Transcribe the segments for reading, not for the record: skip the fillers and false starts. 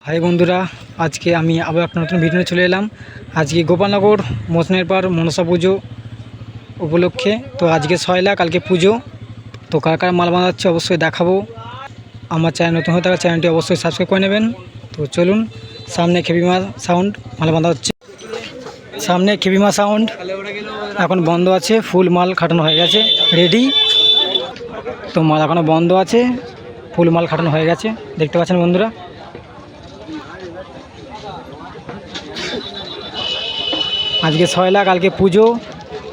High বন্ধুরা, আজকে আমি আবার একটা নতুন ভিডিও চলে এলাম। আজকে গোপালনগর মোশনের পার মনসা পুজো উপলক্ষে। তো আজকে সয়লা, কালকে পুজো। তো কার কার মাল বাঁধাচ্ছে অবশ্যই দেখাবো। আমার চ্যানেল নতুন হয়ে থাকা চ্যানেলটি অবশ্যই সাবস্ক্রাইব করে নেবেন। তো চলুন, সামনে খেপিমা সাউন্ড মাল বাঁধা হচ্ছে। সামনে খেপিমা সাউন্ড এখন বন্ধ আছে, ফুল মাল খাটানো হয়ে গেছে, রেডি। তো মাল এখনও বন্ধ আছে, ফুল মাল খাটানো হয়ে গেছে, দেখতে পাচ্ছেন বন্ধুরা। আজকে সয়লা, কালকে পুজো।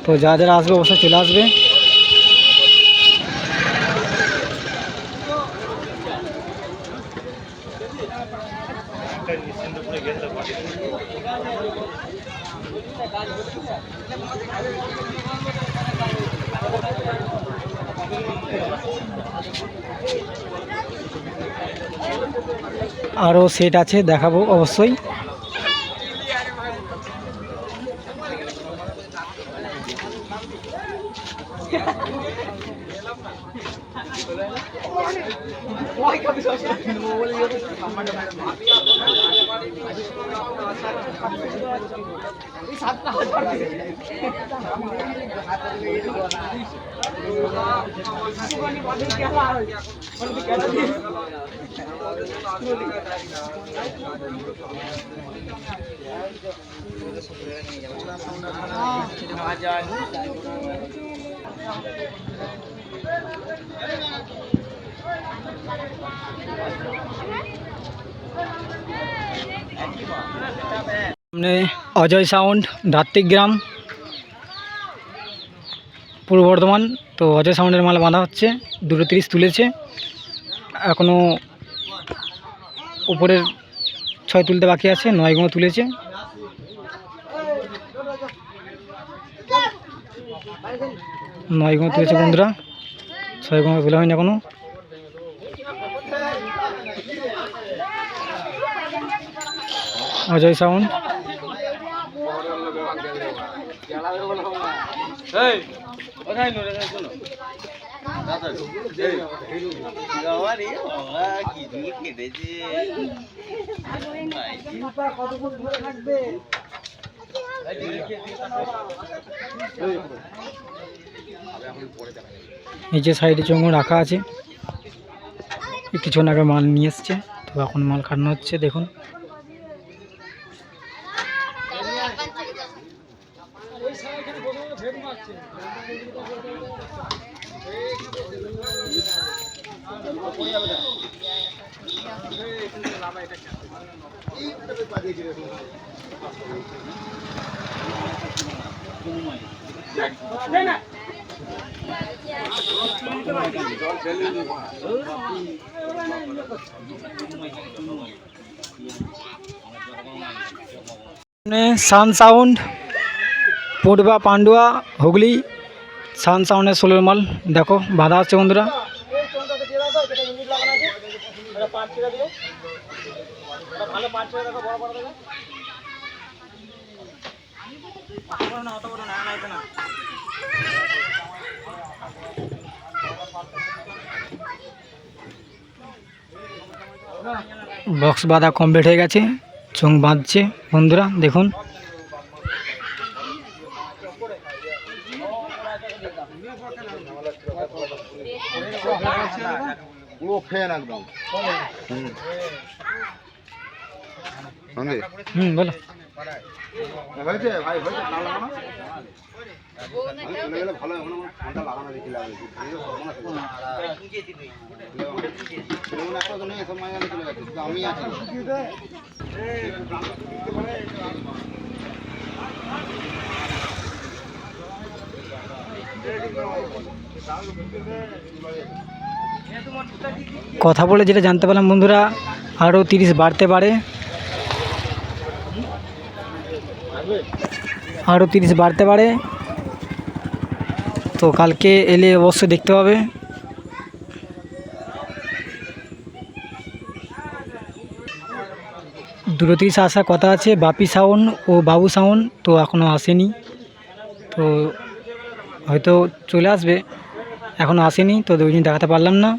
তো যারা যারা আসবে অবশ্যই চলে আসবে। আরও সেট আছে, দেখাবো অবশ্যই। সামনে অজয় সাউন্ড, রাত্রিগ্রাম, পূর্ব বর্ধমান। তো অজয় সাউন্ডের মাল বাঁধা হচ্ছে, 230 তুলেছে, এখনও উপরের 6 তুলতে বাকি আছে, 9 গুঁড়ো তুলেছে। তুলেছে বন্ধুরা, 6 গুঁড়ো তোলা হয়নি এখনো। অজয় সাউন্ড নিচে সাইডে চঙ্গু রাখা আছে, কিছুক্ষণ আগে মাল নিয়ে এসছে। তো এখন মাল খাটানো হচ্ছে, দেখুন। সান সাউন্ড, পূর্বা, পান্ডুয়া, হুগলি। সান সাউন্ডের 16 মাল দেখো বাধা হচ্ছে বন্ধুরা। বক্স বাঁধা কমপ্লিট হয়ে গেছে, চোঙ বাঁধছে বন্ধুরা, দেখুন। বলো। কথা বলে যেটা জানতে পারলাম বন্ধুরা, আরও 30 বাড়তে পারে, আরও 30 বাড়তে পারে। তো কালকে এলে অবশ্যই দেখতে পাবে। দুটো 30 আসার কথা আছে, বাপি সাউন্ড ও বাবু সাউন্ড। তো এখনও আসেনি, তো হয়তো চলে আসবে, এখনও আসেনি। তো 2 দিন দেখাতে পারলাম না।